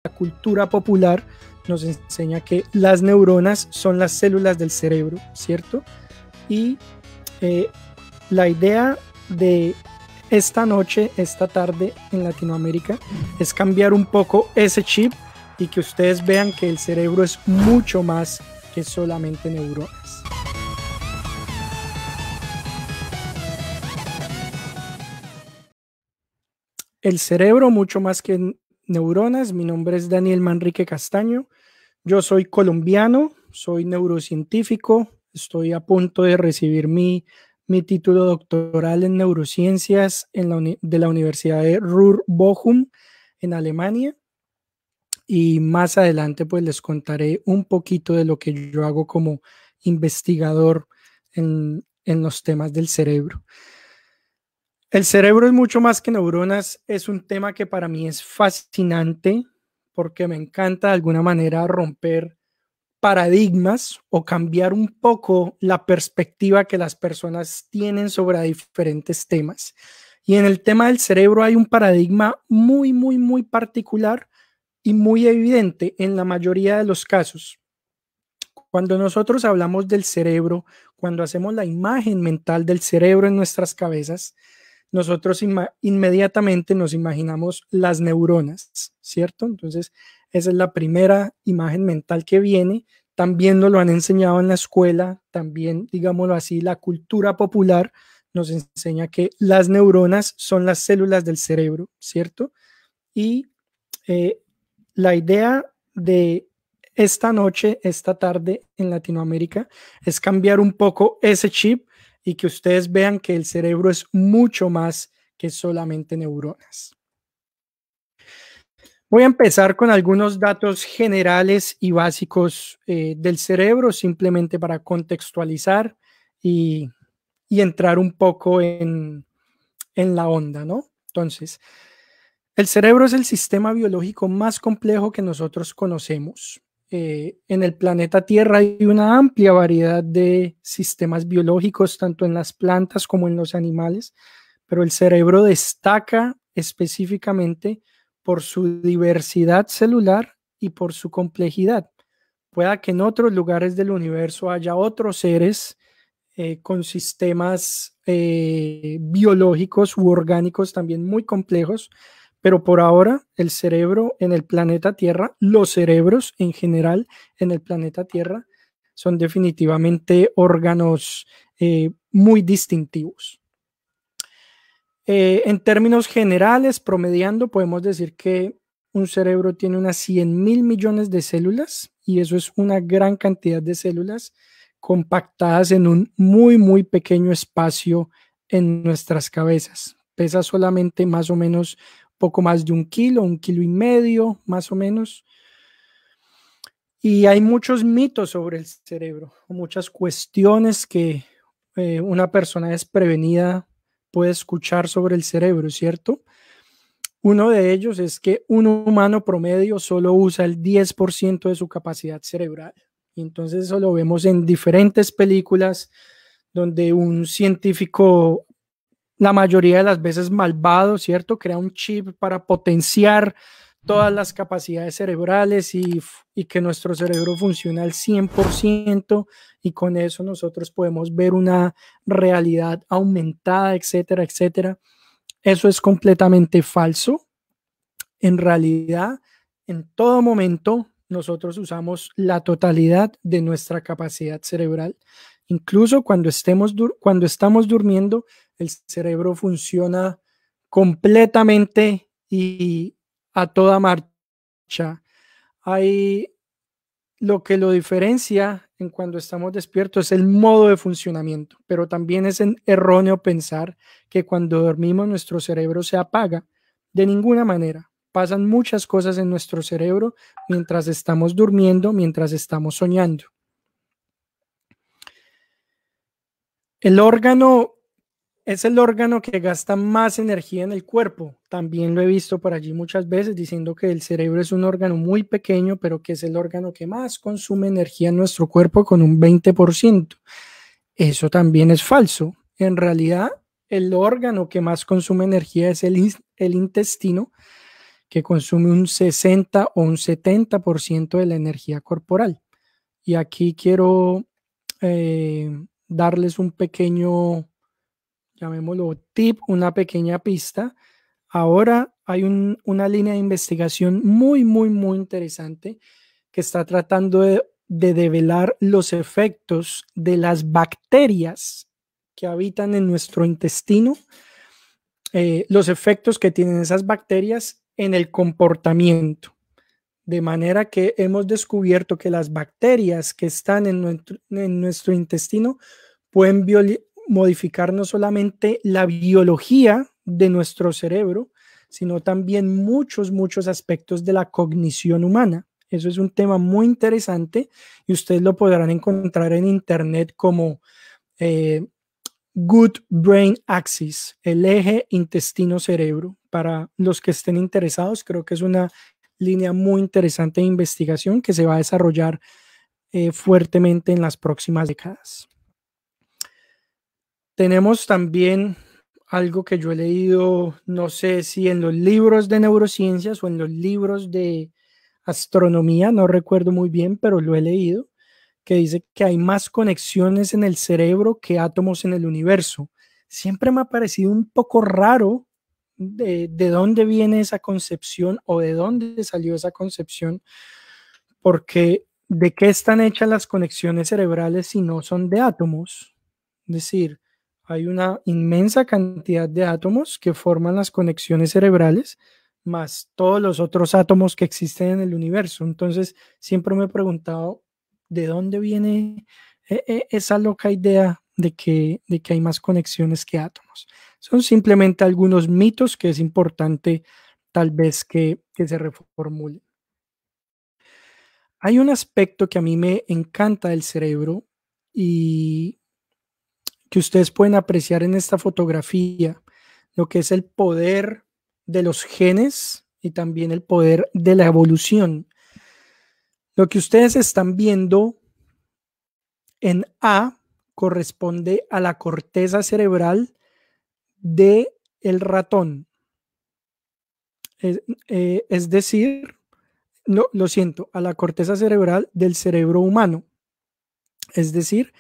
La cultura popular nos enseña que las neuronas son las células del cerebro, ¿cierto? Y la idea de esta noche, esta tarde en Latinoamérica, es cambiar un poco ese chip y que ustedes vean que el cerebro es mucho más que solamente neuronas. El cerebro mucho más que neuronas. Mi nombre es Daniel Manrique Castaño. Yo soy colombiano, soy neurocientífico, estoy a punto de recibir mi título doctoral en neurociencias de la Universidad de Ruhr-Bochum en Alemania. Y más adelante pues les contaré un poquito de lo que yo hago como investigador en los temas del cerebro. El cerebro es mucho más que neuronas, es un tema que para mí es fascinante porque me encanta de alguna manera romper paradigmas o cambiar un poco la perspectiva que las personas tienen sobre diferentes temas. Y en el tema del cerebro hay un paradigma muy particular y muy evidente en la mayoría de los casos. Cuando nosotros hablamos del cerebro, cuando hacemos la imagen mental del cerebro en nuestras cabezas, nosotros inmediatamente nos imaginamos las neuronas, ¿cierto? Entonces, esa es la primera imagen mental que viene. También nos lo han enseñado en la escuela, también, digámoslo así, la cultura popular nos enseña que las neuronas son las células del cerebro, ¿cierto? Y la idea de esta noche, esta tarde en Latinoamérica, es cambiar un poco ese chip y que ustedes vean que el cerebro es mucho más que solamente neuronas. Voy a empezar con algunos datos generales y básicos del cerebro, simplemente para contextualizar y entrar un poco en la onda, ¿no? Entonces, el cerebro es el sistema biológico más complejo que nosotros conocemos. En el planeta Tierra hay una amplia variedad de sistemas biológicos, tanto en las plantas como en los animales, pero el cerebro destaca específicamente por su diversidad celular y por su complejidad. Pueda que en otros lugares del universo haya otros seres con sistemas biológicos u orgánicos también muy complejos, pero por ahora el cerebro en el planeta Tierra, los cerebros en general en el planeta Tierra son definitivamente órganos muy distintivos. En términos generales, promediando, podemos decir que un cerebro tiene unas 100.000 millones de células y eso es una gran cantidad de células compactadas en un muy pequeño espacio en nuestras cabezas. Pesa solamente más o menos poco más de 1 kilo y medio, más o menos. Y hay muchos mitos sobre el cerebro, muchas cuestiones que una persona desprevenida puede escuchar sobre el cerebro, ¿cierto? Uno de ellos es que un humano promedio solo usa el 10% de su capacidad cerebral. Y entonces eso lo vemos en diferentes películas donde un científico, la mayoría de las veces malvado, ¿cierto? Crea un chip para potenciar todas las capacidades cerebrales y que nuestro cerebro funcione al 100% y con eso nosotros podemos ver una realidad aumentada, etcétera, etcétera. Eso es completamente falso. En realidad, en todo momento, nosotros usamos la totalidad de nuestra capacidad cerebral. Incluso cuando estamos durmiendo, el cerebro funciona completamente y a toda marcha. Lo que lo diferencia en cuando estamos despiertos es el modo de funcionamiento, pero también es erróneo pensar que cuando dormimos nuestro cerebro se apaga. De ninguna manera. Pasan muchas cosas en nuestro cerebro mientras estamos durmiendo, mientras estamos soñando. El órgano es el órgano que gasta más energía en el cuerpo. También lo he visto por allí muchas veces diciendo que el cerebro es un órgano muy pequeño, pero que es el órgano que más consume energía en nuestro cuerpo con un 20%. Eso también es falso. En realidad, el órgano que más consume energía es el intestino, que consume un 60 o un 70% de la energía corporal. Y aquí quiero darles un pequeño, llamémoslo tip, una pequeña pista. Ahora hay una línea de investigación muy interesante que está tratando de develar los efectos de las bacterias que habitan en nuestro intestino, los efectos que tienen esas bacterias en el comportamiento. De manera que hemos descubierto que las bacterias que están en nuestro intestino pueden modificar no solamente la biología de nuestro cerebro, sino también muchos aspectos de la cognición humana. Eso es un tema muy interesante y ustedes lo podrán encontrar en internet como Good Brain Axis, el eje intestino-cerebro. Para los que estén interesados, creo que es una línea muy interesante de investigación que se va a desarrollar fuertemente en las próximas décadas. Tenemos también algo que yo he leído, no sé si en los libros de neurociencias o en los libros de astronomía, no recuerdo muy bien, pero lo he leído, que dice que hay más conexiones en el cerebro que átomos en el universo. Siempre me ha parecido un poco raro de dónde viene esa concepción o de dónde salió esa concepción, porque ¿de qué están hechas las conexiones cerebrales si no son de átomos? Es decir, hay una inmensa cantidad de átomos que forman las conexiones cerebrales, más todos los otros átomos que existen en el universo. Entonces, siempre me he preguntado de dónde viene esa loca idea de que hay más conexiones que átomos. Son simplemente algunos mitos que es importante tal vez que se reformulen. Hay un aspecto que a mí me encanta del cerebro y que ustedes pueden apreciar en esta fotografía, lo que es el poder de los genes y también el poder de la evolución. Lo que ustedes están viendo en A corresponde a la corteza cerebral de el ratón. Es decir, lo siento, a la corteza cerebral del cerebro humano. Es decir,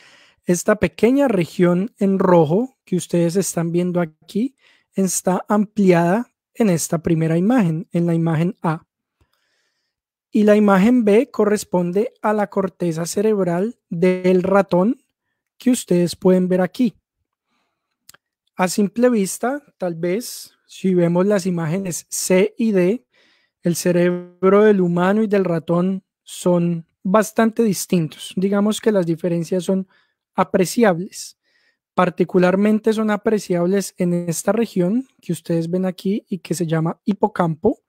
esta pequeña región en rojo que ustedes están viendo aquí está ampliada en esta primera imagen, en la imagen A. Y la imagen B corresponde a la corteza cerebral del ratón que ustedes pueden ver aquí. A simple vista, tal vez, si vemos las imágenes C y D, el cerebro del humano y del ratón son bastante distintos. Digamos que las diferencias son apreciables. Particularmente son apreciables en esta región que ustedes ven aquí y que se llama hipocampo,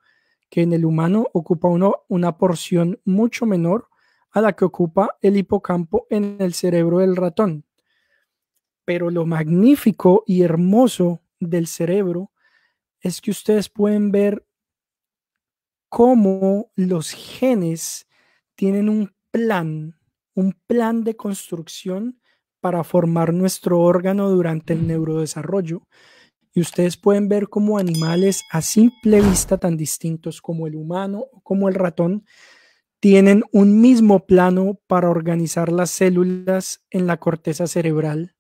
que en el humano ocupa una porción mucho menor a la que ocupa el hipocampo en el cerebro del ratón. Pero lo magnífico y hermoso del cerebro es que ustedes pueden ver cómo los genes tienen un plan de construcción para formar nuestro órgano durante el neurodesarrollo. Y ustedes pueden ver cómo animales a simple vista tan distintos como el humano o como el ratón tienen un mismo plano para organizar las células en la corteza cerebral.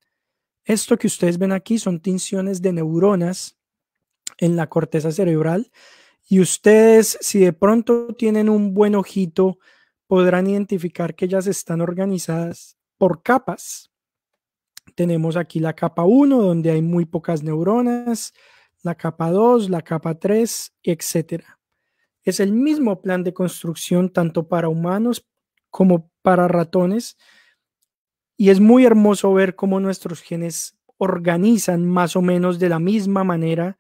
Esto que ustedes ven aquí son tinciones de neuronas en la corteza cerebral y ustedes, si de pronto tienen un buen ojito, podrán identificar que ellas están organizadas por capas. Tenemos aquí la capa 1, donde hay muy pocas neuronas, la capa 2, la capa 3, etcétera. Es el mismo plan de construcción tanto para humanos como para ratones y es muy hermoso ver cómo nuestros genes organizan más o menos de la misma manera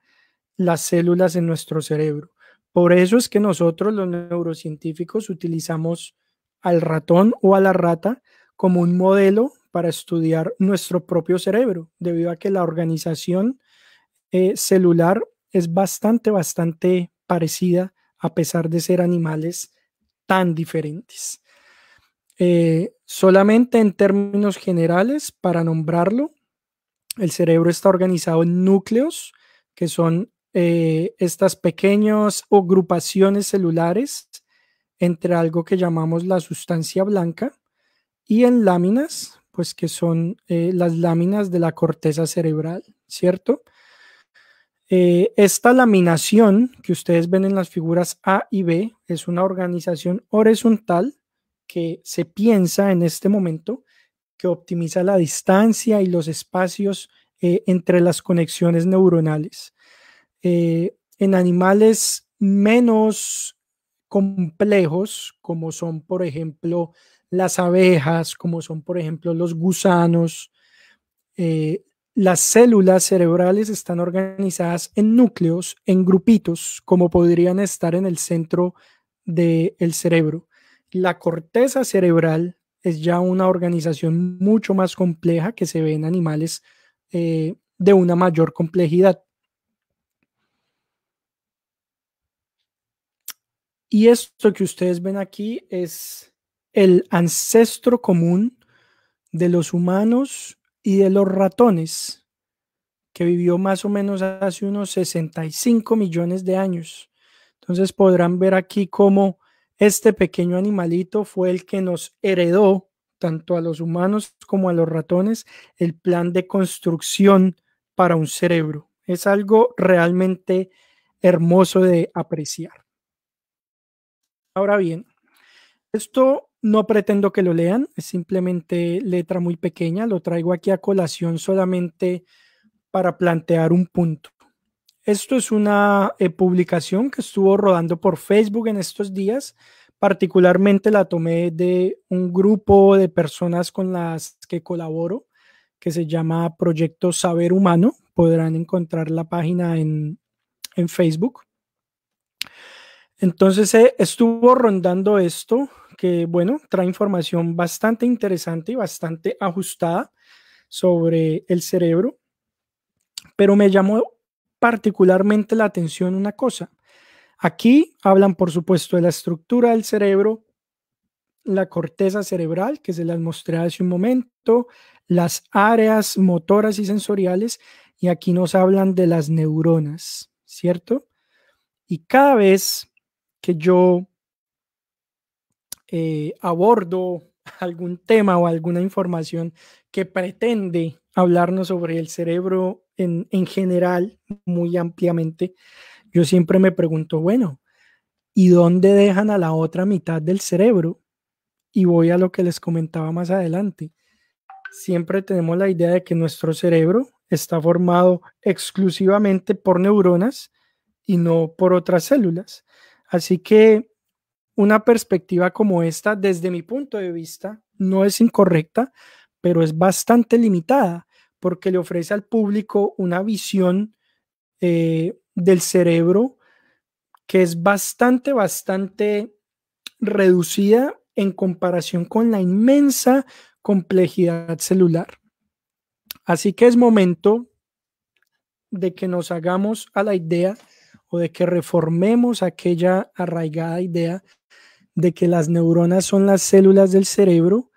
las células en nuestro cerebro. Por eso es que nosotros los neurocientíficos utilizamos al ratón o a la rata como un modelo para estudiar nuestro propio cerebro, debido a que la organización celular es bastante parecida a pesar de ser animales tan diferentes. Solamente en términos generales, para nombrarlo, el cerebro está organizado en núcleos, que son estas pequeñas agrupaciones celulares entre algo que llamamos la sustancia blanca y en láminas, pues que son las láminas de la corteza cerebral, ¿cierto? Esta laminación que ustedes ven en las figuras A y B es una organización horizontal que se piensa en este momento que optimiza la distancia y los espacios entre las conexiones neuronales. En animales menos complejos, como son, por ejemplo, las abejas, como son, por ejemplo, los gusanos, las células cerebrales están organizadas en núcleos, en grupitos, como podrían estar en el centro del cerebro. La corteza cerebral es ya una organización mucho más compleja que se ve en animales de una mayor complejidad. Y esto que ustedes ven aquí es el ancestro común de los humanos y de los ratones, que vivió más o menos hace unos 65 millones de años. Entonces podrán ver aquí cómo este pequeño animalito fue el que nos heredó, tanto a los humanos como a los ratones, el plan de construcción para un cerebro. Es algo realmente hermoso de apreciar. Ahora bien, esto no pretendo que lo lean, es simplemente letra muy pequeña, lo traigo aquí a colación solamente para plantear un punto. Esto es una publicación que estuvo rodando por Facebook en estos días. Particularmente la tomé de un grupo de personas con las que colaboro, que se llama Proyecto Saber Humano. Podrán encontrar la página en Facebook. Entonces estuvo rondando esto, que bueno, trae información bastante interesante y bastante ajustada sobre el cerebro, pero me llamó particularmente la atención una cosa. Aquí hablan, por supuesto, de la estructura del cerebro, la corteza cerebral, que se las mostré hace un momento, las áreas motoras y sensoriales, y aquí nos hablan de las neuronas, ¿cierto? Y cada vez que yo abordo algún tema o alguna información que pretende hablarnos sobre el cerebro en general, muy ampliamente, yo siempre me pregunto, bueno, ¿y dónde dejan a la otra mitad del cerebro? Y voy a lo que les comentaba más adelante. Siempre tenemos la idea de que nuestro cerebro está formado exclusivamente por neuronas y no por otras células. Así que una perspectiva como esta, desde mi punto de vista, no es incorrecta, pero es bastante limitada porque le ofrece al público una visión del cerebro que es bastante reducida en comparación con la inmensa complejidad celular. Así que es momento de que nos hagamos a la idea o de que reformemos aquella arraigada idea de que las neuronas son las células del cerebro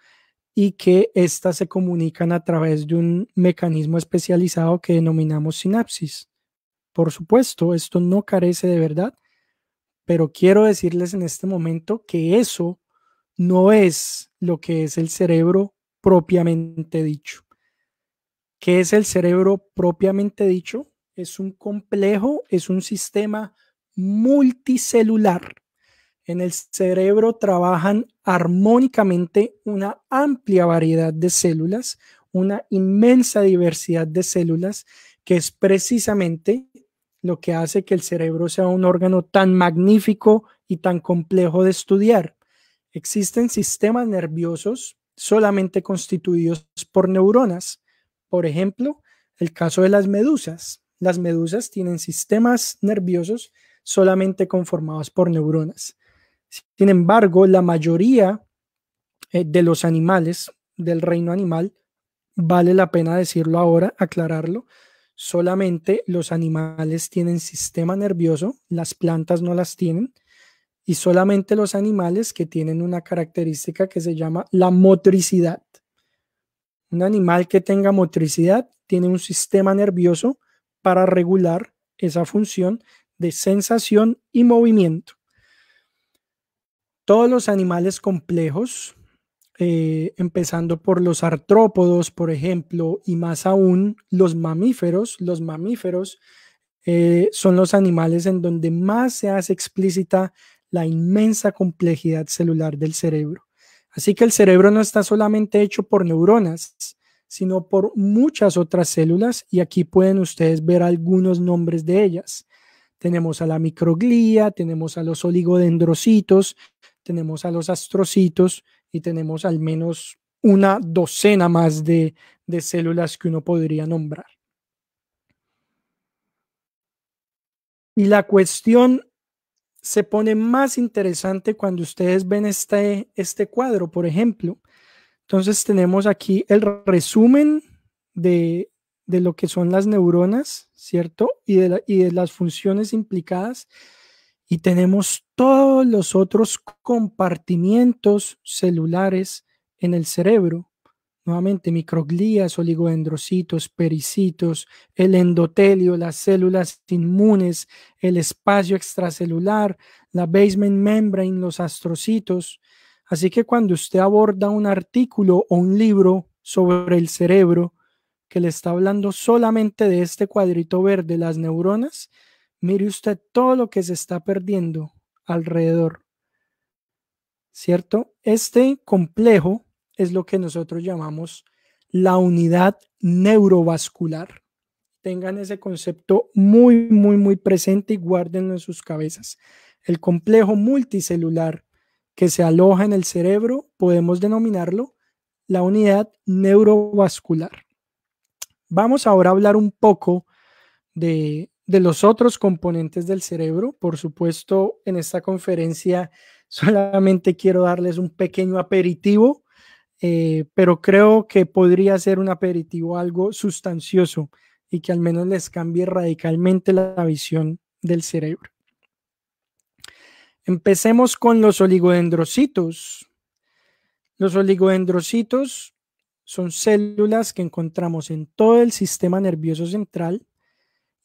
y que éstas se comunican a través de un mecanismo especializado que denominamos sinapsis. Por supuesto, esto no carece de verdad, pero quiero decirles en este momento que eso no es lo que es el cerebro propiamente dicho. ¿Qué es el cerebro propiamente dicho? Es un complejo, es un sistema multicelular. En el cerebro trabajan armónicamente una amplia variedad de células, una inmensa diversidad de células, que es precisamente lo que hace que el cerebro sea un órgano tan magnífico y tan complejo de estudiar. Existen sistemas nerviosos solamente constituidos por neuronas. Por ejemplo, el caso de las medusas. Las medusas tienen sistemas nerviosos solamente conformados por neuronas. Sin embargo, la mayoría de los animales del reino animal, vale la pena decirlo ahora, aclararlo, solamente los animales tienen sistema nervioso, las plantas no las tienen, y solamente los animales que tienen una característica que se llama la motricidad. Un animal que tenga motricidad tiene un sistema nervioso para regular esa función de sensación y movimiento. Todos los animales complejos, empezando por los artrópodos, por ejemplo, y más aún los mamíferos. Los mamíferos son los animales en donde más se hace explícita la inmensa complejidad celular del cerebro. Así que el cerebro no está solamente hecho por neuronas, sino por muchas otras células, y aquí pueden ustedes ver algunos nombres de ellas. Tenemos a la microglía, tenemos a los oligodendrocitos, tenemos a los astrocitos y tenemos al menos una docena más de células que uno podría nombrar. Y la cuestión se pone más interesante cuando ustedes ven este cuadro, por ejemplo. Entonces tenemos aquí el resumen de lo que son las neuronas, ¿cierto? Y de las funciones implicadas. Y tenemos todos los otros compartimientos celulares en el cerebro. Nuevamente, microglías, oligodendrocitos, pericitos, el endotelio, las células inmunes, el espacio extracelular, la basement membrane, los astrocitos. Así que cuando usted aborda un artículo o un libro sobre el cerebro que le está hablando solamente de este cuadrito verde, las neuronas, mire usted todo lo que se está perdiendo alrededor, ¿cierto? Este complejo es lo que nosotros llamamos la unidad neurovascular. Tengan ese concepto muy, muy, muy presente y guárdenlo en sus cabezas. El complejo multicelular que se aloja en el cerebro, podemos denominarlo la unidad neurovascular. Vamos ahora a hablar un poco de los otros componentes del cerebro. Por supuesto, en esta conferencia solamente quiero darles un pequeño aperitivo, pero creo que podría ser un aperitivo algo sustancioso y que al menos les cambie radicalmente la visión del cerebro. Empecemos con los oligodendrocitos. Los oligodendrocitos son células que encontramos en todo el sistema nervioso central,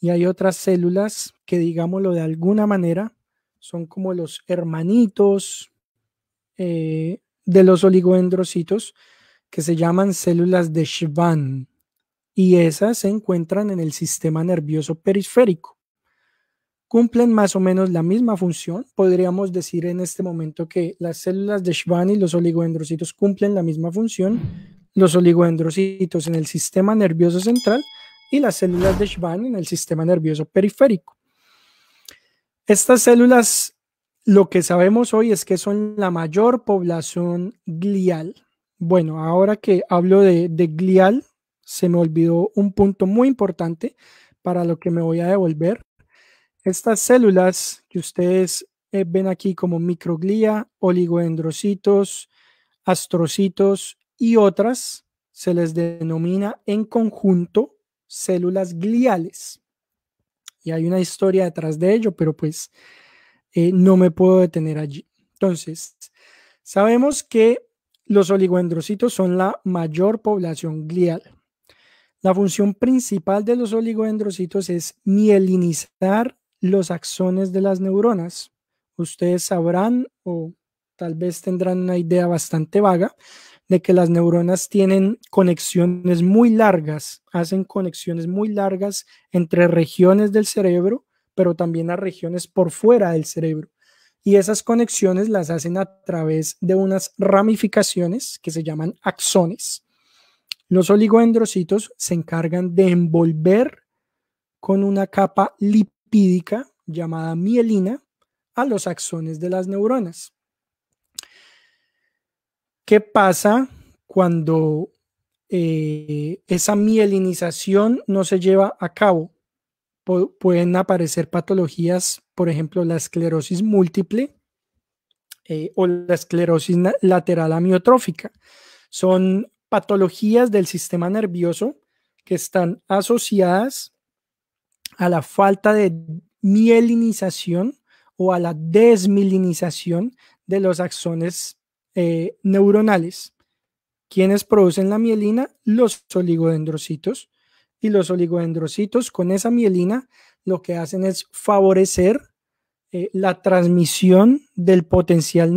y hay otras células que, digámoslo de alguna manera, son como los hermanitos de los oligodendrocitos, que se llaman células de Schwann, y esas se encuentran en el sistema nervioso periférico. Cumplen más o menos la misma función. Podríamos decir en este momento que las células de Schwann y los oligodendrocitos cumplen la misma función. Los oligodendrocitos en el sistema nervioso central y las células de Schwann en el sistema nervioso periférico. Estas células, lo que sabemos hoy es que son la mayor población glial. Bueno, ahora que hablo de glial, se me olvidó un punto muy importante para lo que me voy a devolver. Estas células que ustedes ven aquí como microglía, oligodendrocitos, astrocitos y otras, se les denomina en conjunto células gliales. Y hay una historia detrás de ello, pero pues no me puedo detener allí. Entonces, sabemos que los oligodendrocitos son la mayor población glial. La función principal de los oligodendrocitos es mielinizar los axones de las neuronas. Ustedes sabrán o tal vez tendrán una idea bastante vaga de que las neuronas tienen conexiones muy largas, hacen conexiones muy largas entre regiones del cerebro, pero también a regiones por fuera del cerebro. Y esas conexiones las hacen a través de unas ramificaciones que se llaman axones. Los oligodendrocitos se encargan de envolver con una capa lipídica llamada mielina a los axones de las neuronas. ¿Qué pasa cuando esa mielinización no se lleva a cabo? Pueden aparecer patologías, por ejemplo, la esclerosis múltiple o la esclerosis lateral amiotrófica. Son patologías del sistema nervioso que están asociadas a la falta de mielinización o a la desmielinización de los axones neuronales. ¿Quiénes producen la mielina? Los oligodendrocitos. Y los oligodendrocitos con esa mielina lo que hacen es favorecer la transmisión del potencial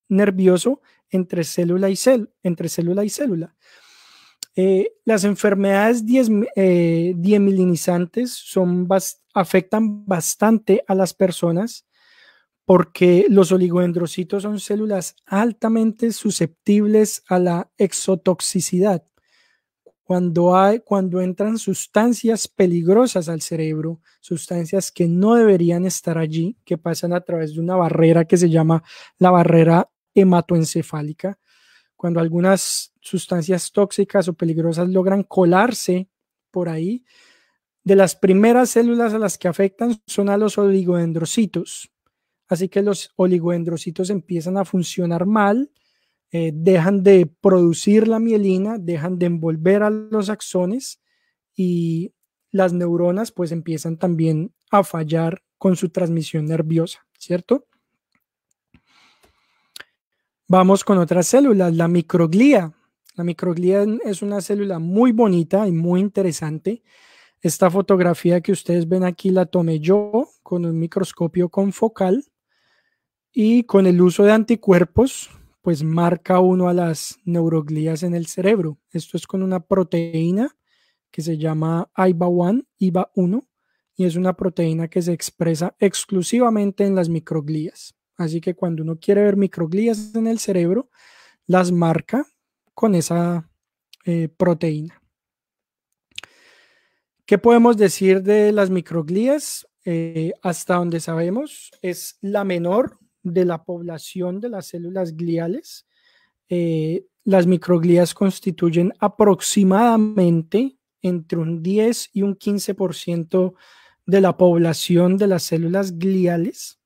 nervioso entre célula y célula. Las enfermedades diemelinizantes afectan bastante a las personas porque los oligodendrocitos son células altamente susceptibles a la exotoxicidad. Cuando entran sustancias peligrosas al cerebro, sustancias que no deberían estar allí, que pasan a través de una barrera que se llama la barrera hematoencefálica, cuando algunas sustancias tóxicas o peligrosas logran colarse por ahí, de las primeras células a las que afectan son a los oligodendrocitos. Así que los oligodendrocitos empiezan a funcionar mal, dejan de producir la mielina, dejan de envolver a los axones y las neuronas pues empiezan también a fallar con su transmisión nerviosa, ¿cierto? Vamos con otras células, la microglía. La microglía es una célula muy bonita y muy interesante. Esta fotografía que ustedes ven aquí la tomé yo con un microscopio confocal y con el uso de anticuerpos pues marca uno a las neuroglías en el cerebro. Esto es con una proteína que se llama IBA1, y es una proteína que se expresa exclusivamente en las microglías. Así que cuando uno quiere ver microglías en el cerebro, las marca con esa proteína. ¿Qué podemos decir de las microglías? Hasta donde sabemos, es la menor de la población de las células gliales. Las microglías constituyen aproximadamente entre un 10 y un 15% de la población de las células gliales.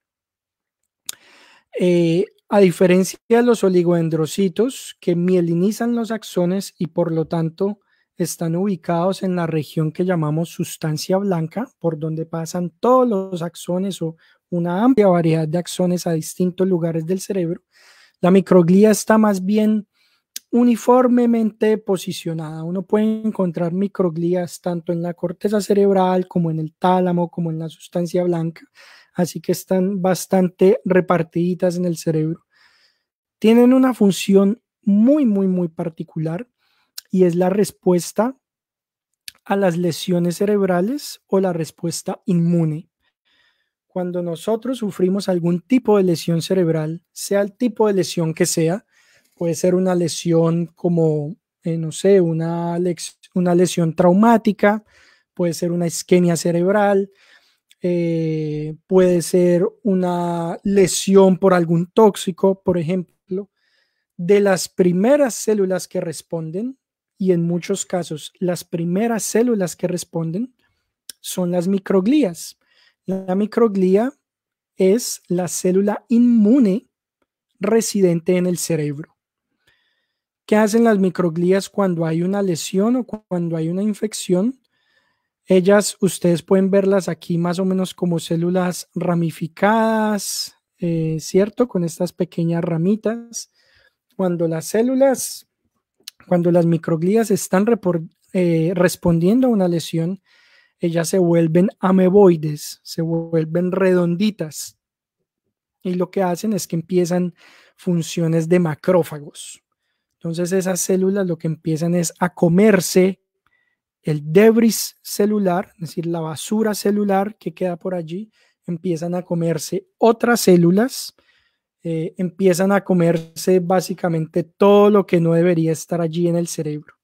A diferencia de los oligodendrocitos que mielinizan los axones y por lo tanto están ubicados en la región que llamamos sustancia blanca, por donde pasan todos los axones o una amplia variedad de axones a distintos lugares del cerebro. La microglía está más bien uniformemente posicionada. Uno puede encontrar microglías tanto en la corteza cerebral como en el tálamo, como en la sustancia blanca, así que están bastante repartiditas en el cerebro. Tienen una función muy particular y es la respuesta a las lesiones cerebrales o la respuesta inmune. Cuando nosotros sufrimos algún tipo de lesión cerebral, sea el tipo de lesión que sea, puede ser una lesión como, no sé, una lesión traumática, puede ser una isquemia cerebral, puede ser una lesión por algún tóxico, por ejemplo. De las primeras células que responden, y en muchos casos las primeras células que responden, son las microglías. La microglía es la célula inmune residente en el cerebro. ¿Qué hacen las microglías cuando hay una lesión o cuando hay una infección? Ellas, ustedes pueden verlas aquí más o menos como células ramificadas, ¿cierto? Con estas pequeñas ramitas. Cuando las microglías están respondiendo a una lesión, ellas se vuelven ameboides, se vuelven redonditas. Y lo que hacen es que empiezan funciones de macrófagos. Entonces esas células lo que empiezan es a comerse el debris celular, es decir, la basura celular que queda por allí, empiezan a comerse otras células, empiezan a comerse básicamente todo lo que no debería estar allí en el cerebro.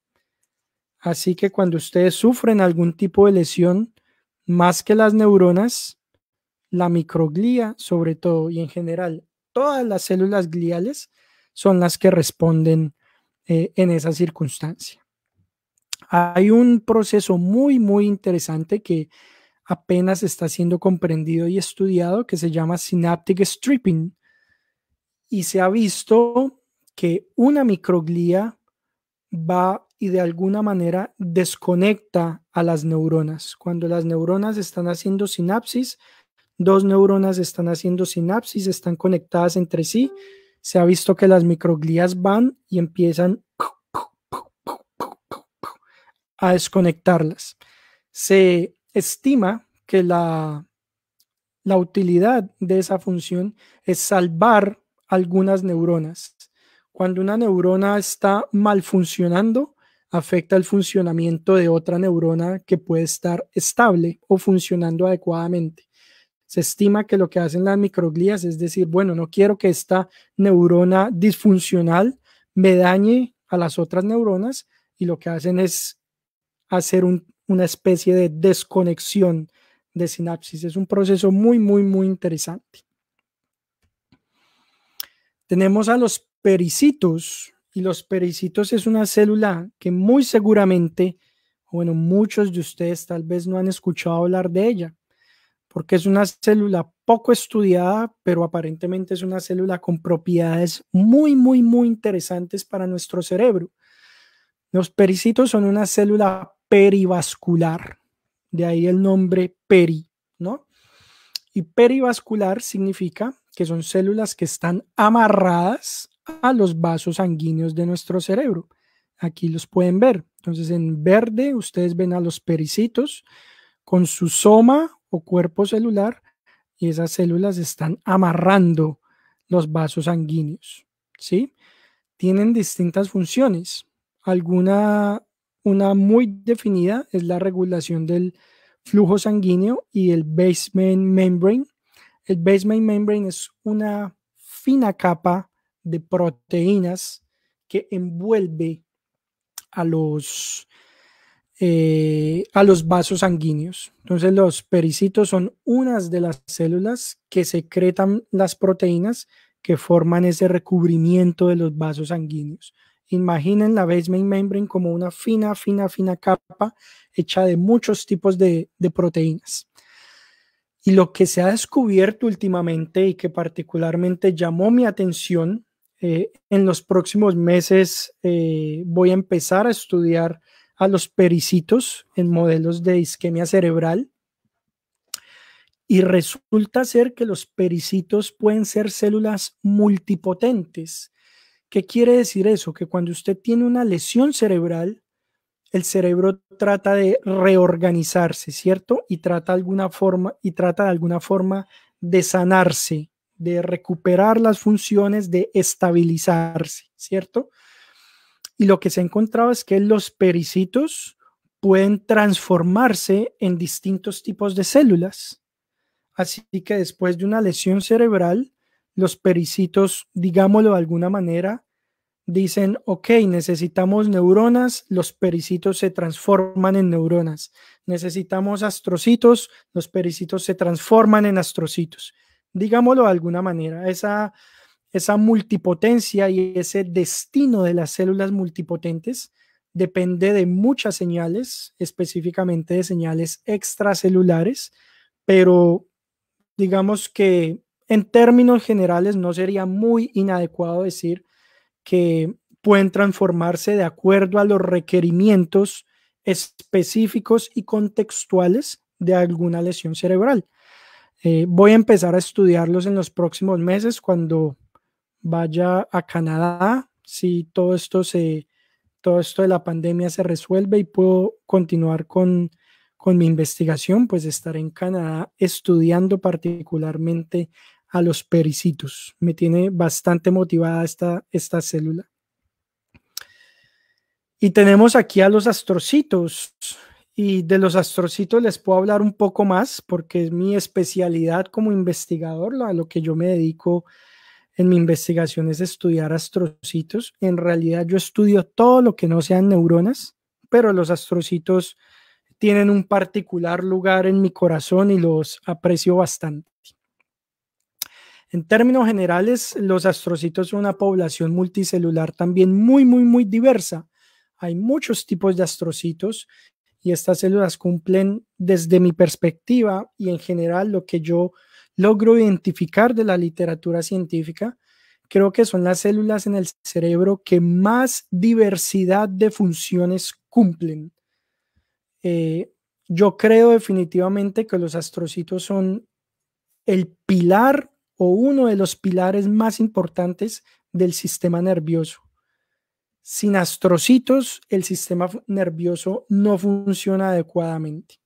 Así que cuando ustedes sufren algún tipo de lesión, más que las neuronas, la microglía sobre todo y en general todas las células gliales son las que responden en esa circunstancia. Hay un proceso muy interesante que apenas está siendo comprendido y estudiado que se llama synaptic stripping, y se ha visto que una microglía va y de alguna manera desconecta a las neuronas. Cuando las neuronas están haciendo sinapsis, dos neuronas están haciendo sinapsis, están conectadas entre sí. Se ha visto que las microglías van y empiezan a desconectarlas. Se estima que la utilidad de esa función es salvar algunas neuronas. Cuando una neurona está mal funcionando, afecta el funcionamiento de otra neurona que puede estar estable o funcionando adecuadamente. Se estima que lo que hacen las microglías es decir, bueno, no quiero que esta neurona disfuncional me dañe a las otras neuronas, y lo que hacen es hacer una especie de desconexión de sinapsis. Es un proceso muy, muy, muy interesante. Tenemos a los pericitos, y los pericitos es una célula que muy seguramente, bueno, muchos de ustedes tal vez no han escuchado hablar de ella, porque es una célula poco estudiada, pero aparentemente es una célula con propiedades muy, muy, muy interesantes para nuestro cerebro. Los pericitos son una célula perivascular, de ahí el nombre peri, ¿no? Y perivascular significa que son células que están amarradas a los vasos sanguíneos de nuestro cerebro. Aquí los pueden ver. Entonces, en verde ustedes ven a los pericitos con su soma o cuerpo celular, y esas células están amarrando los vasos sanguíneos, ¿sí? Tienen distintas funciones. Una muy definida es la regulación del flujo sanguíneo y el basement membrane. El basement membrane es una fina capa de proteínas que envuelve a los vasos sanguíneos. Entonces, los pericitos son unas de las células que secretan las proteínas que forman ese recubrimiento de los vasos sanguíneos. Imaginen la basement membrane como una fina, fina, fina capa hecha de muchos tipos de proteínas. Y lo que se ha descubierto últimamente y que particularmente llamó mi atención, en los próximos meses voy a empezar a estudiar a los pericitos en modelos de isquemia cerebral, y resulta ser que los pericitos pueden ser células multipotentes. ¿Qué quiere decir eso? Que cuando usted tiene una lesión cerebral, el cerebro trata de reorganizarse, ¿cierto? Y trata de alguna forma de sanarse, de recuperar las funciones, de estabilizarse, ¿cierto? Y lo que se ha encontrado es que los pericitos pueden transformarse en distintos tipos de células. Así que después de una lesión cerebral, los pericitos, digámoslo de alguna manera, dicen, ok, necesitamos neuronas, los pericitos se transforman en neuronas. Necesitamos astrocitos, los pericitos se transforman en astrocitos. Digámoslo de alguna manera, esa multipotencia y ese destino de las células multipotentes depende de muchas señales, específicamente de señales extracelulares, pero digamos que en términos generales no sería muy inadecuado decir que pueden transformarse de acuerdo a los requerimientos específicos y contextuales de alguna lesión cerebral. Voy a empezar a estudiarlos en los próximos meses cuando vaya a Canadá, si todo esto de la pandemia se resuelve y puedo continuar con mi investigación, pues estaré en Canadá estudiando particularmente a los pericitos. Me tiene bastante motivada esta célula. Y tenemos aquí a los astrocitos. Y de los astrocitos les puedo hablar un poco más porque es mi especialidad como investigador, a lo que yo me dedico en mi investigación es estudiar astrocitos. En realidad yo estudio todo lo que no sean neuronas, pero los astrocitos tienen un particular lugar en mi corazón y los aprecio bastante. En términos generales, los astrocitos son una población multicelular también muy, muy, muy diversa. Hay muchos tipos de astrocitos y estas células cumplen, desde mi perspectiva y en general lo que yo logro identificar de la literatura científica, creo que son las células en el cerebro que más diversidad de funciones cumplen. Yo creo definitivamente que los astrocitos son el pilar o uno de los pilares más importantes del sistema nervioso. Sin astrocitos, el sistema nervioso no funciona adecuadamente.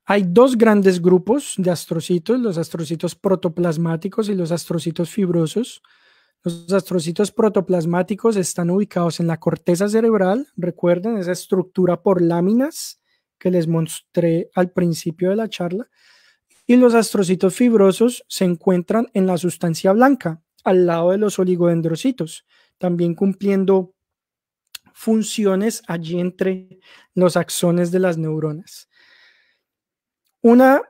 Hay dos grandes grupos de astrocitos, los astrocitos protoplasmáticos y los astrocitos fibrosos. Los astrocitos protoplasmáticos están ubicados en la corteza cerebral, recuerden esa estructura por láminas que les mostré al principio de la charla, y los astrocitos fibrosos se encuentran en la sustancia blanca, al lado de los oligodendrocitos, también cumpliendo funciones allí entre los axones de las neuronas. Una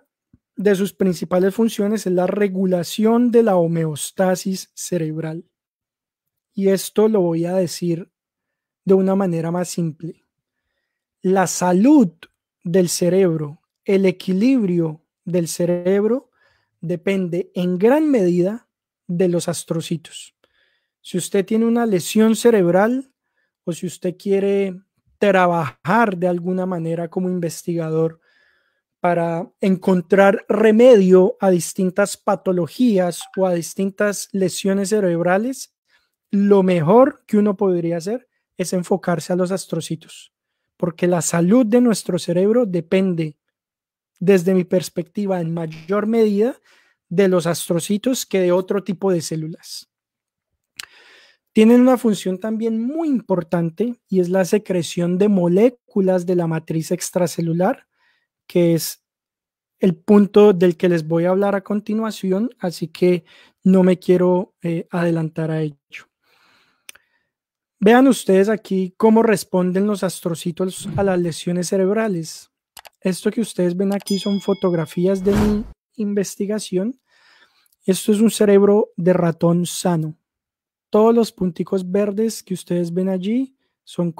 de sus principales funciones es la regulación de la homeostasis cerebral. Y esto lo voy a decir de una manera más simple. La salud del cerebro, el equilibrio del cerebro depende en gran medida de los astrocitos. Si usted tiene una lesión cerebral o si usted quiere trabajar de alguna manera como investigador para encontrar remedio a distintas patologías o a distintas lesiones cerebrales, lo mejor que uno podría hacer es enfocarse a los astrocitos, porque la salud de nuestro cerebro depende, desde mi perspectiva, en mayor medida de los astrocitos que de otro tipo de células. Tienen una función también muy importante y es la secreción de moléculas de la matriz extracelular, que es el punto del que les voy a hablar a continuación, así que no me quiero adelantar a ello. Vean ustedes aquí cómo responden los astrocitos a las lesiones cerebrales. Esto que ustedes ven aquí son fotografías de mi investigación. Esto es un cerebro de ratón sano. Todos los punticos verdes que ustedes ven allí son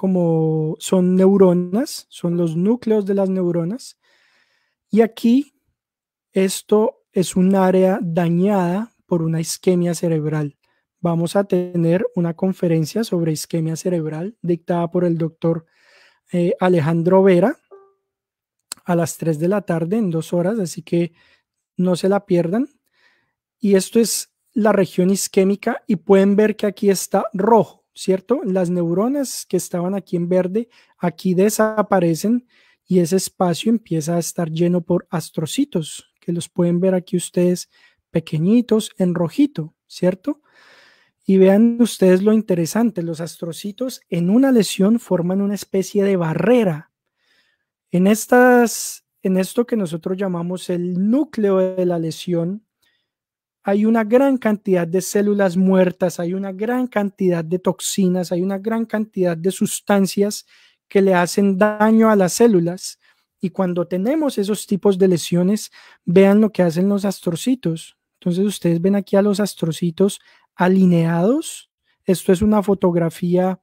neuronas, son los núcleos de las neuronas. Y aquí esto es un área dañada por una isquemia cerebral. Vamos a tener una conferencia sobre isquemia cerebral dictada por el doctor Alejandro Vera a las 3 de la tarde en 2 horas, así que no se la pierdan. Y esto es la región isquémica y pueden ver que aquí está rojo, ¿cierto? Las neuronas que estaban aquí en verde, aquí desaparecen y ese espacio empieza a estar lleno por astrocitos, que los pueden ver aquí ustedes pequeñitos en rojito, ¿cierto? Y vean ustedes lo interesante, los astrocitos en una lesión forman una especie de barrera. En esto que nosotros llamamos el núcleo de la lesión, hay una gran cantidad de células muertas, hay una gran cantidad de toxinas, hay una gran cantidad de sustancias que le hacen daño a las células. Y cuando tenemos esos tipos de lesiones, vean lo que hacen los astrocitos. Entonces ustedes ven aquí a los astrocitos alineados. Esto es una fotografía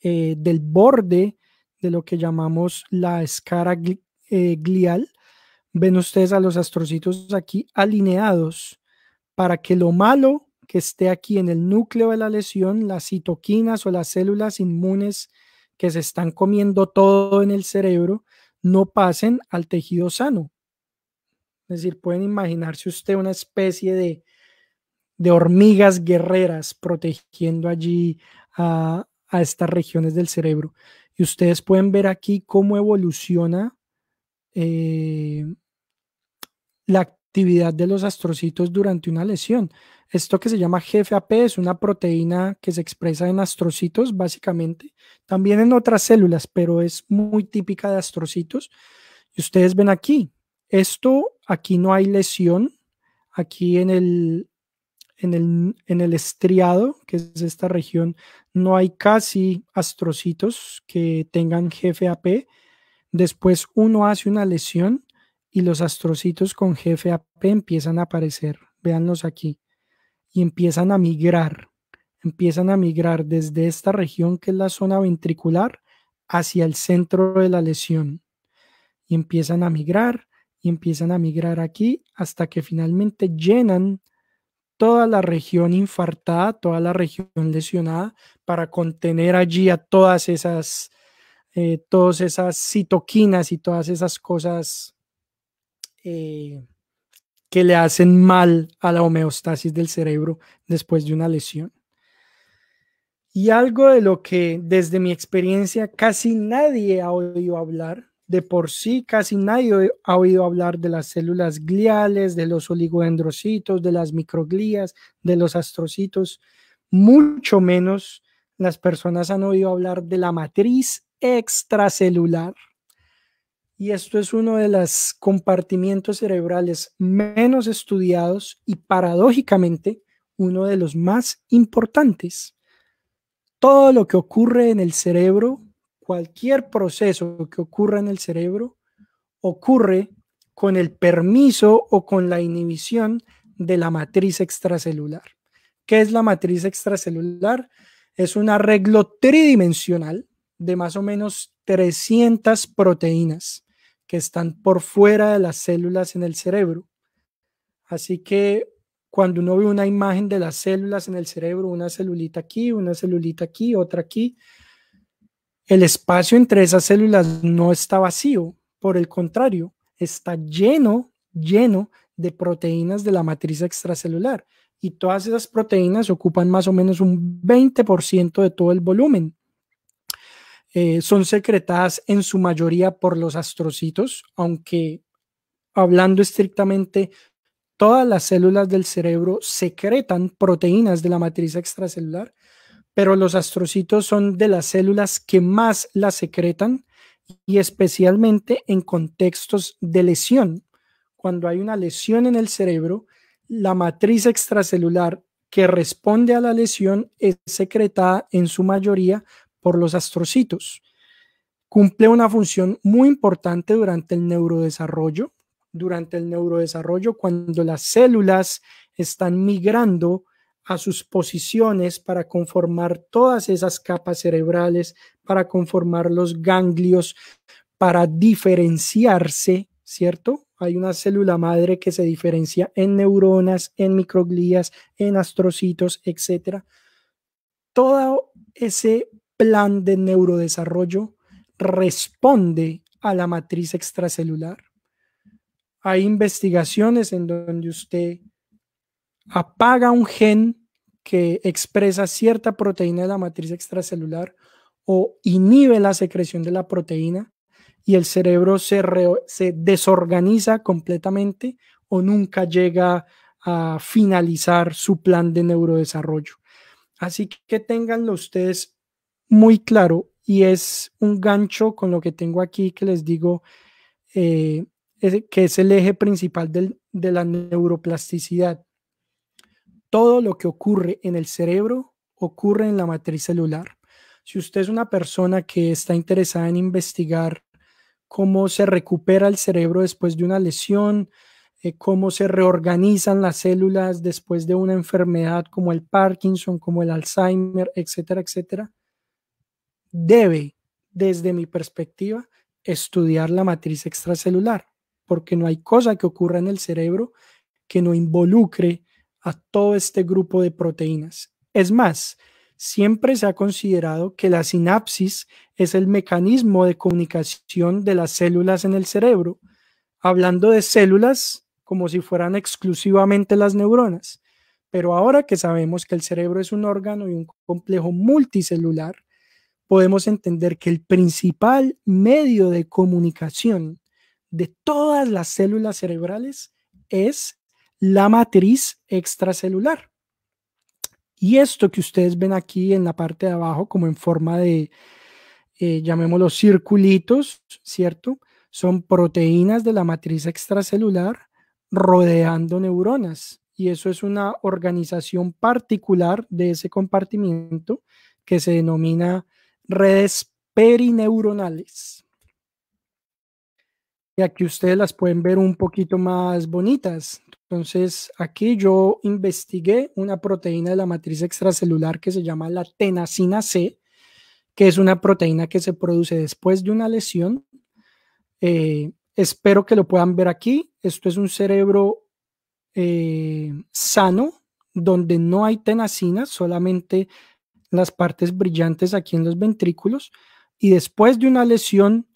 del borde de lo que llamamos la escara glial. Ven ustedes a los astrocitos aquí alineados para que lo malo que esté aquí en el núcleo de la lesión, las citoquinas o las células inmunes que se están comiendo todo en el cerebro, no pasen al tejido sano. Es decir, pueden imaginarse usted una especie de hormigas guerreras protegiendo allí a estas regiones del cerebro. Y ustedes pueden ver aquí cómo evoluciona la actividad de los astrocitos durante una lesión. Esto que se llama GFAP es una proteína que se expresa en astrocitos, básicamente, también en otras células, pero es muy típica de astrocitos. Y ustedes ven aquí, aquí no hay lesión, aquí en el estriado, que es esta región, no hay casi astrocitos que tengan GFAP. Después uno hace una lesión y los astrocitos con GFAP empiezan a aparecer. Véanlos aquí. Y empiezan a migrar desde esta región que es la zona ventricular hacia el centro de la lesión. Y empiezan a migrar aquí hasta que finalmente llenan toda la región infartada, toda la región lesionada para contener allí a todas esas citoquinas y todas esas cosas que le hacen mal a la homeostasis del cerebro después de una lesión. Y algo de lo que desde mi experiencia casi nadie ha oído hablar De por sí, casi nadie ha oído hablar de las células gliales, de los oligodendrocitos, de las microglías, de los astrocitos. Mucho menos las personas han oído hablar de la matriz extracelular. Y esto es uno de los compartimientos cerebrales menos estudiados y paradójicamente uno de los más importantes. Todo lo que ocurre en el cerebro, cualquier proceso que ocurra en el cerebro, ocurre con el permiso o con la inhibición de la matriz extracelular. ¿Qué es la matriz extracelular? Es un arreglo tridimensional de más o menos 300 proteínas que están por fuera de las células en el cerebro. Así que cuando uno ve una imagen de las células en el cerebro, una celulita aquí, otra aquí, el espacio entre esas células no está vacío, por el contrario, está lleno de proteínas de la matriz extracelular. Y todas esas proteínas ocupan más o menos un 20% de todo el volumen. Son secretadas en su mayoría por los astrocitos, aunque hablando estrictamente, todas las células del cerebro secretan proteínas de la matriz extracelular, pero los astrocitos son de las células que más las secretan y especialmente en contextos de lesión. Cuando hay una lesión en el cerebro, la matriz extracelular que responde a la lesión es secretada en su mayoría por los astrocitos. Cumple una función muy importante durante el neurodesarrollo. Durante el neurodesarrollo, cuando las células están migrando a sus posiciones para conformar todas esas capas cerebrales, para conformar los ganglios, para diferenciarse, ¿cierto? Hay una célula madre que se diferencia en neuronas, en microglías, en astrocitos, etc. Todo ese plan de neurodesarrollo responde a la matriz extracelular. Hay investigaciones en donde usted apaga un gen que expresa cierta proteína de la matriz extracelular o inhibe la secreción de la proteína y el cerebro se desorganiza completamente o nunca llega a finalizar su plan de neurodesarrollo. Así que tenganlo ustedes muy claro y es un gancho con lo que tengo aquí que les digo que es el eje principal de la neuroplasticidad. Todo lo que ocurre en el cerebro ocurre en la matriz celular. Si usted es una persona que está interesada en investigar cómo se recupera el cerebro después de una lesión, cómo se reorganizan las células después de una enfermedad como el Parkinson, como el Alzheimer, etcétera, etcétera, debe, desde mi perspectiva, estudiar la matriz extracelular, porque no hay cosa que ocurra en el cerebro que no involucre a todo este grupo de proteínas. Es más, siempre se ha considerado que la sinapsis es el mecanismo de comunicación de las células en el cerebro, hablando de células como si fueran exclusivamente las neuronas. Pero ahora que sabemos que el cerebro es un órgano y un complejo multicelular, podemos entender que el principal medio de comunicación de todas las células cerebrales es la matriz extracelular. Y esto que ustedes ven aquí en la parte de abajo, como en forma de, llamémoslo circulitos, ¿cierto? Son proteínas de la matriz extracelular rodeando neuronas. Y eso es una organización particular de ese compartimiento que se denomina redes perineuronales. Y aquí ustedes las pueden ver un poquito más bonitas. Entonces, aquí yo investigué una proteína de la matriz extracelular que se llama la tenasina C, que es una proteína que se produce después de una lesión. Espero que lo puedan ver aquí. Esto es un cerebro sano, donde no hay tenasina, solamente las partes brillantes aquí en los ventrículos. Y después de una lesión,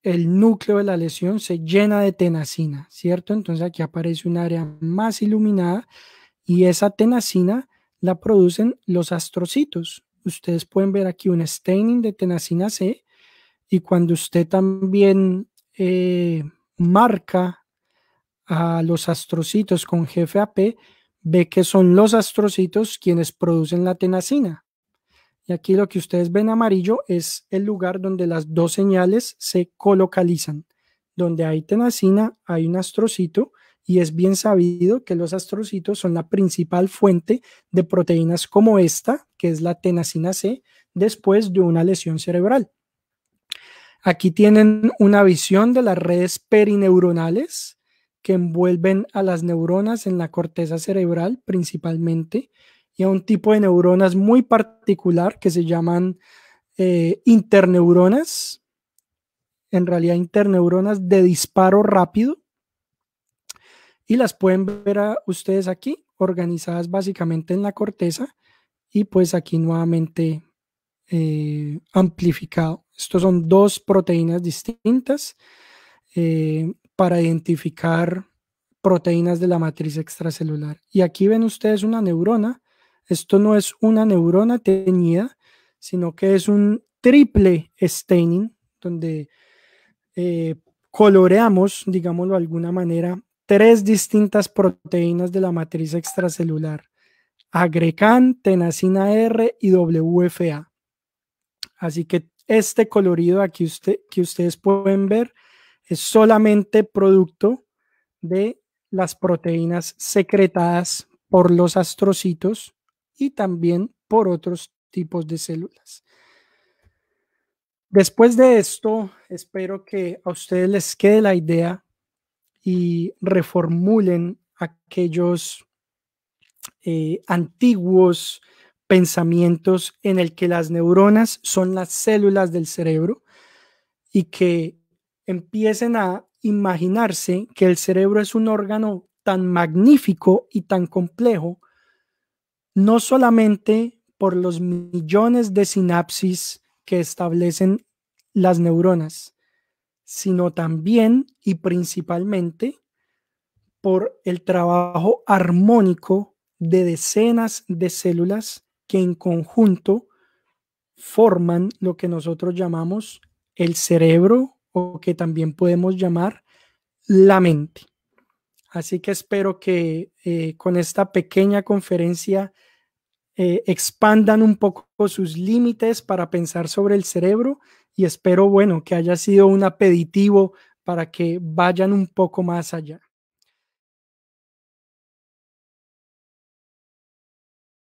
el núcleo de la lesión se llena de tenasina, ¿cierto? Entonces aquí aparece un área más iluminada y esa tenasina la producen los astrocitos. Ustedes pueden ver aquí un staining de tenasina C Y cuando usted también marca a los astrocitos con GFAP, ve que son los astrocitos quienes producen la tenasina. Y aquí lo que ustedes ven amarillo es el lugar donde las dos señales se colocalizan. Donde hay tenasina, hay un astrocito, y es bien sabido que los astrocitos son la principal fuente de proteínas como esta, que es la tenasina C, después de una lesión cerebral. Aquí tienen una visión de las redes perineuronales que envuelven a las neuronas en la corteza cerebral principalmente, y a un tipo de neuronas muy particular que se llaman interneuronas, en realidad interneuronas de disparo rápido, y las pueden ver a ustedes aquí organizadas básicamente en la corteza, y pues aquí nuevamente amplificado. Estos son dos proteínas distintas para identificar proteínas de la matriz extracelular. Y aquí ven ustedes una neurona. Esto no es una neurona teñida, sino que es un triple staining, donde coloreamos, digámoslo de alguna manera, tres distintas proteínas de la matriz extracelular: agrecan, tenasina R y WFA. Así que este colorido aquí que ustedes pueden ver es solamente producto de las proteínas secretadas por los astrocitos y también por otros tipos de células. Después de esto, espero que a ustedes les quede la idea y reformulen aquellos antiguos pensamientos en el que las neuronas son las células del cerebro, y que empiecen a imaginarse que el cerebro es un órgano tan magnífico y tan complejo, no solamente por los millones de sinapsis que establecen las neuronas, sino también y principalmente por el trabajo armónico de decenas de células que en conjunto forman lo que nosotros llamamos el cerebro, o que también podemos llamar la mente. Así que espero que con esta pequeña conferencia expandan un poco sus límites para pensar sobre el cerebro, y espero, bueno, que haya sido un aperitivo para que vayan un poco más allá.